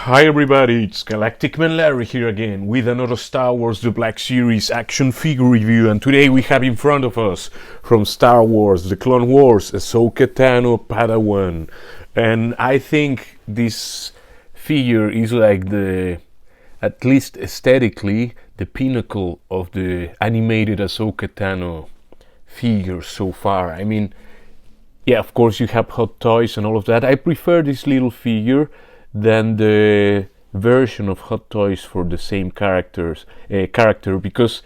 Hi everybody, it's Galactic Man Larry here again with another Star Wars The Black Series action figure review, and today we have in front of us from Star Wars The Clone Wars Ahsoka Tano Padawan. And I think this figure is like at least aesthetically, the pinnacle of the animated Ahsoka Tano figures so far. I mean, yeah, of course you have Hot Toys and all of that. I prefer this little figure than the version of Hot Toys for the same character, because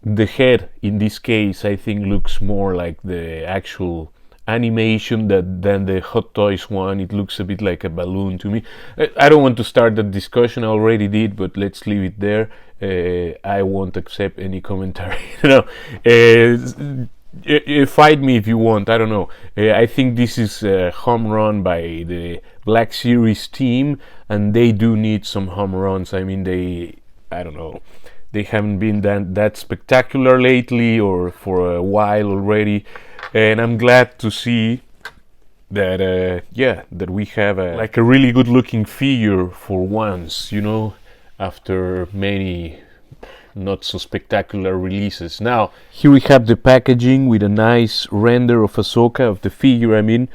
the head in this case I think looks more like the actual animation than the Hot Toys one. It looks a bit like a balloon to me. I don't want to start that discussion, I already did, but let's leave it there. I won't accept any commentary. Fight me if you want. I don't know. I think this is a home run by the Black Series team, and they do need some home runs. I mean, I don't know, they haven't been that spectacular lately or for a while already, and I'm glad to see that that we have like a really good looking figure for once, after many not so spectacular releases. Now here we have the packaging with a nice render of Ahsoka, of the figure. I mean,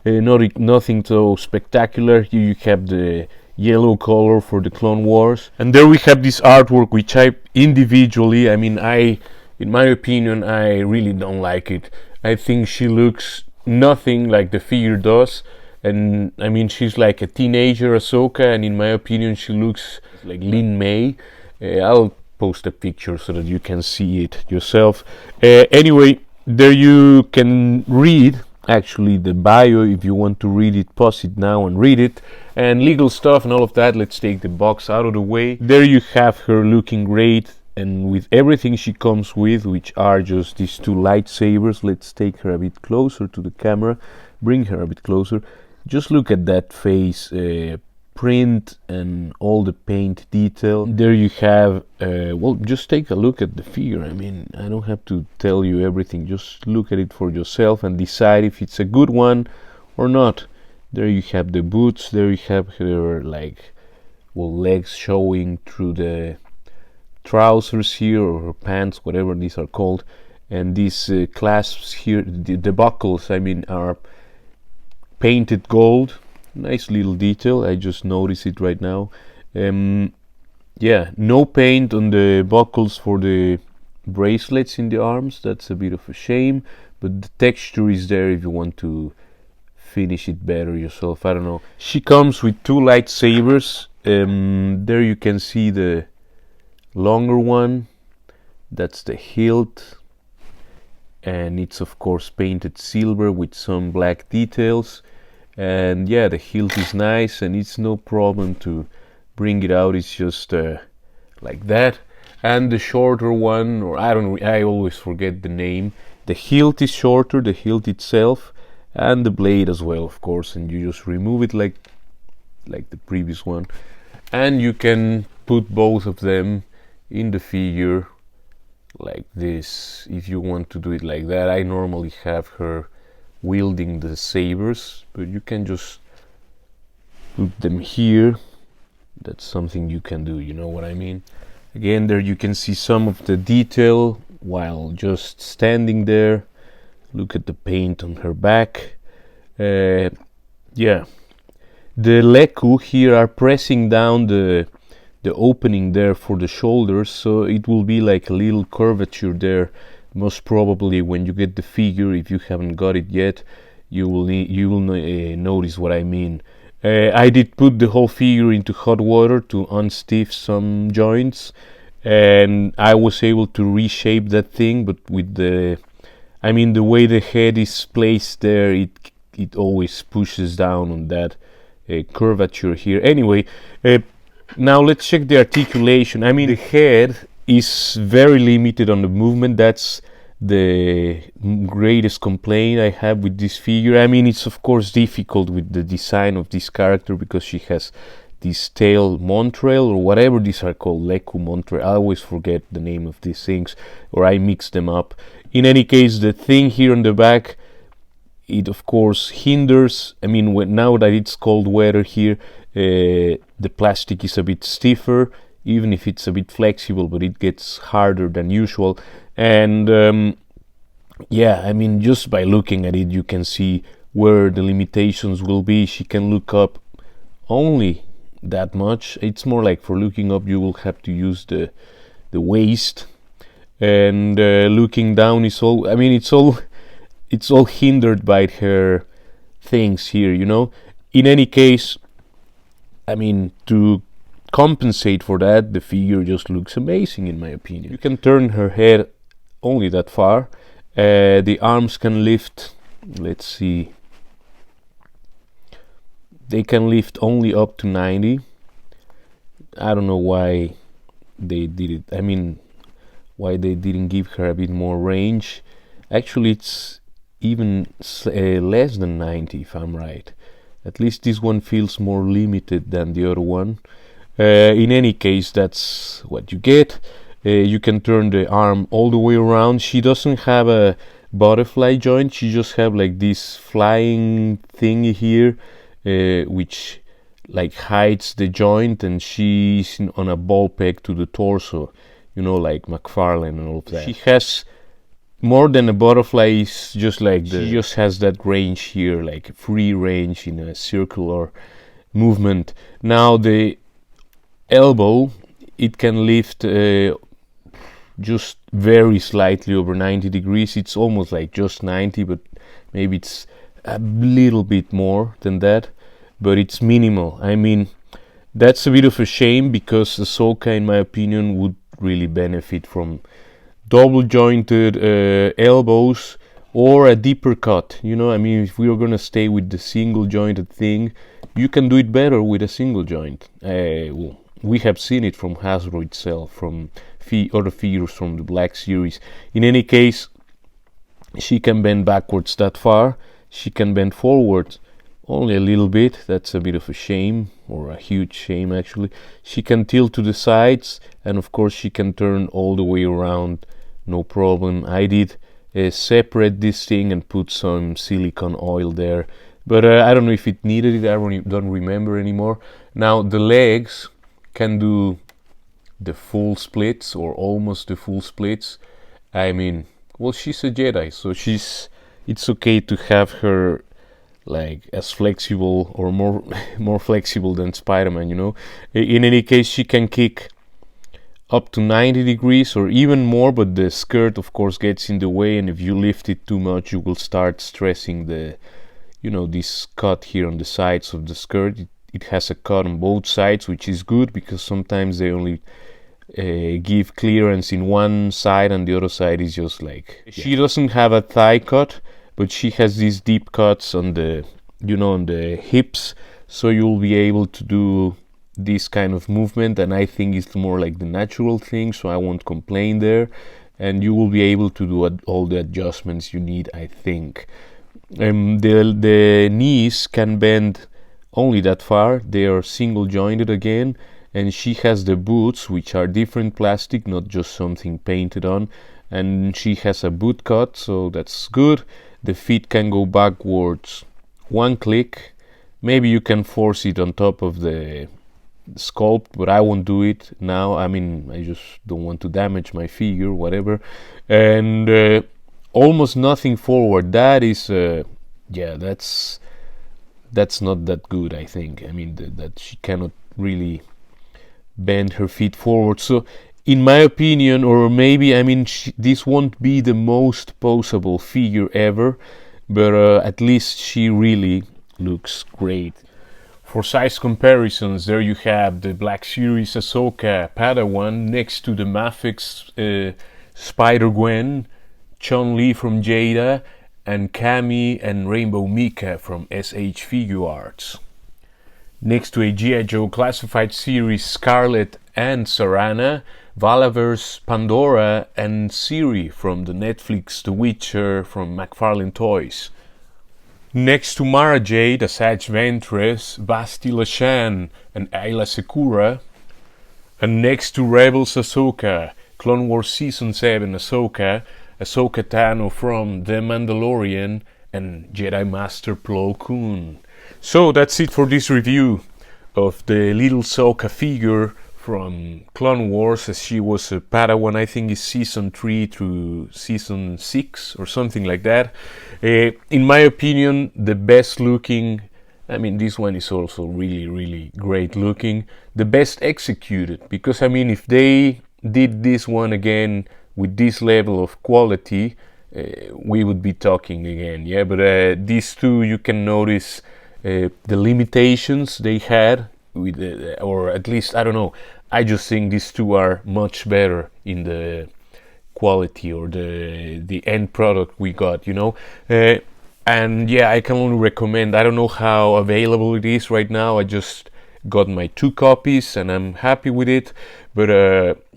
nothing so spectacular. Here you have the yellow color for the Clone Wars, and there we have this artwork, which I individually, I mean, in my opinion, I really don't like it. I think she looks nothing like the figure does, and I mean, she's like a teenager Ahsoka, and in my opinion she looks like Lin May. I'll post a picture so that you can see it yourself. Anyway, there you can read actually the bio. If you want to read it, pause it now and read it, and legal stuff and all of that. Let's take the box out of the way. There you have her looking great, and with everything she comes with, which are just these two lightsabers. Let's take her a bit closer to the camera, bring her a bit closer. Just look at that face print and all the paint detail. There you have, well, just take a look at the figure. I mean, I don't have to tell you everything. Just look at it for yourself and decide if it's a good one or not. There you have the boots. There you have her, like, well, legs showing through the trousers here, or her pants, whatever these are called. And these clasps here, the buckles, I mean, are painted gold. Nice little detail, I just noticed it right now. Yeah, no paint on the buckles for the bracelets in the arms. That's a bit of a shame, but the texture is there if you want to finish it better yourself. I don't know. She comes with two lightsabers. There you can see the longer one. That's the hilt, and it's of course painted silver with some black details. And yeah, the hilt is nice, and it's no problem to bring it out. It's just like that. And the shorter one, or I always forget the name. The hilt is shorter, the hilt itself, and the blade as well, of course. And you just remove it like the previous one, and you can put both of them in the figure like this if you want to do it like that. I normally have her wielding the sabers, but you can just put them here. That's something you can do, you know what I mean. Again, there you can see some of the detail while just standing there. Look at the paint on her back. Yeah, the Leku here are pressing down the opening there for the shoulders, so it will be like a little curvature there. Most probably when you get the figure, if you haven't got it yet, you will notice what I mean. I did put the whole figure into hot water to unstiff some joints, and I was able to reshape that thing. But with the way the head is placed there, it always pushes down on that curvature here. Anyway, now let's check the articulation. I mean, the head is very limited on the movement. That's the greatest complaint I have with this figure. I mean, it's of course difficult with the design of this character because she has this tail montrail, or whatever these are called, Leku montrail. I always forget the name of these things, or I mix them up. In any case, the thing here on the back, it of course hinders. I mean, now that it's cold weather here, The plastic is a bit stiffer, even if it's a bit flexible, but it gets harder than usual. And yeah, I mean, just by looking at it, you can see where the limitations will be. She can look up only that much. It's more like for looking up, you will have to use the waist, and looking down is all. I mean, it's all hindered by her things here, you know. In any case, I mean, to compensate for that, the figure just looks amazing, in my opinion. You can turn her head only that far. The arms can lift, let's see, they can lift only up to 90. I don't know why they did it. I mean, why they didn't give her a bit more range. Actually, it's even less than 90, if I'm right. At least this one feels more limited than the other one. In any case, that's what you get. You can turn the arm all the way around. She doesn't have a butterfly joint. She just have like this flying thingy here, which like hides the joint, and she's on a ball peg to the torso, you know, like McFarlane and all of that. She has more than a butterfly. Is just like she just has that range here, like free range in a circular movement. Now the elbow, it can lift just very slightly over 90 degrees. It's almost like just 90, but maybe it's a little bit more than that, but it's minimal. I mean, that's a bit of a shame, because Ahsoka, in my opinion, would really benefit from double jointed elbows or a deeper cut, you know. I mean, if we are gonna stay with the single jointed thing, you can do it better with a single joint. Well, we have seen it from Hasbro itself, from other figures from the Black Series. In any case, she can bend backwards that far. She can bend forward only a little bit. That's a bit of a shame, or a huge shame actually. She can tilt to the sides, and of course she can turn all the way around, no problem. I did separate this thing and put some silicone oil there, but I don't know if it needed it. I don't remember anymore. Now the legs can do the full splits, or almost the full splits. I mean, well, she's a Jedi, so it's okay to have her like as flexible, or more flexible than Spider-Man, you know. In any case, she can kick up to 90 degrees or even more, but the skirt of course gets in the way, and if you lift it too much, you will start stressing the, you know, this cut here on the sides of the skirt. It has a cut on both sides, which is good, because sometimes they only give clearance in one side and the other side is just like, she doesn't have a thigh cut, but she has these deep cuts on the, you know, on the hips, so you'll be able to do this kind of movement, and I think it's more like the natural thing, so I won't complain there, and you will be able to do all the adjustments you need, I think. The knees can bend only that far. They are single jointed again, and she has the boots, which are different plastic, not just something painted on, and she has a boot cut, so that's good. The feet can go backwards one click. Maybe you can force it on top of the sculpt, but I won't do it now. I mean, I just don't want to damage my figure, whatever. And almost nothing forward. That is yeah, that's not that good, I think. I mean, that she cannot really bend her feet forward. So in my opinion, or maybe, I mean, this won't be the most poseable figure ever, but at least she really looks great. For size comparisons, there you have the Black Series Ahsoka Padawan next to the Mafex Spider-Gwen, Chun-Li from Jada, and Cammy and Rainbow Mika from SH Figure Arts. Next to a G.I. Joe Classified Series Scarlet and Sarana, Valaverse Pandora, and Siri from the Netflix The Witcher from McFarlane Toys. Next to Mara Jade, Asajj Ventress, Basti Lashan, and Ayla Secura. And next to Rebels Ahsoka, Clone Wars Season 7 Ahsoka, Ahsoka Tano from The Mandalorian, and Jedi Master Plo Koon. So that's it for this review. of the little Ahsoka figure from Clone Wars, as she was a Padawan. I think it's season 3 through season 6 or something like that. In my opinion, the best looking. I mean, this one is also really, really great looking. The best executed, because I mean, if they did this one again with this level of quality, we would be talking again. Yeah, but these two, you can notice the limitations they had with, or at least I don't know. I just think these two are much better in the quality or the end product we got. And yeah, I can only recommend. I don't know how available it is right now. I just got my 2 copies and I'm happy with it. But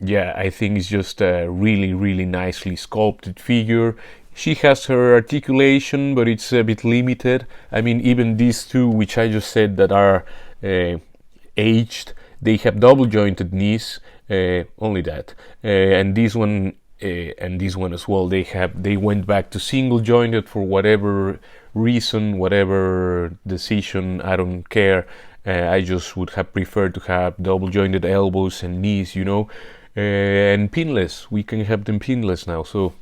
yeah, I think it's just a really, really nicely sculpted figure. She has her articulation, but it's a bit limited. I mean, even these two, which I just said that are aged, they have double jointed knees. Only that, and this one. And this one as well, they went back to single jointed for whatever reason, whatever decision. I don't care. I just would have preferred to have double jointed elbows and knees, and pinless. We can have them pinless now, so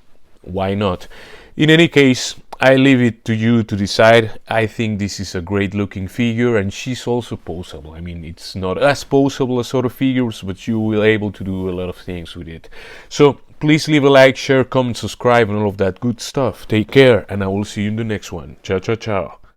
why not? In any case, I leave it to you to decide. I think this is a great looking figure, and she's also poseable. I mean, it's not as poseable as other figures, but you will be able to do a lot of things with it. So please leave a like, share, comment, subscribe, and all of that good stuff. Take care, and I will see you in the next one. Ciao, ciao, ciao.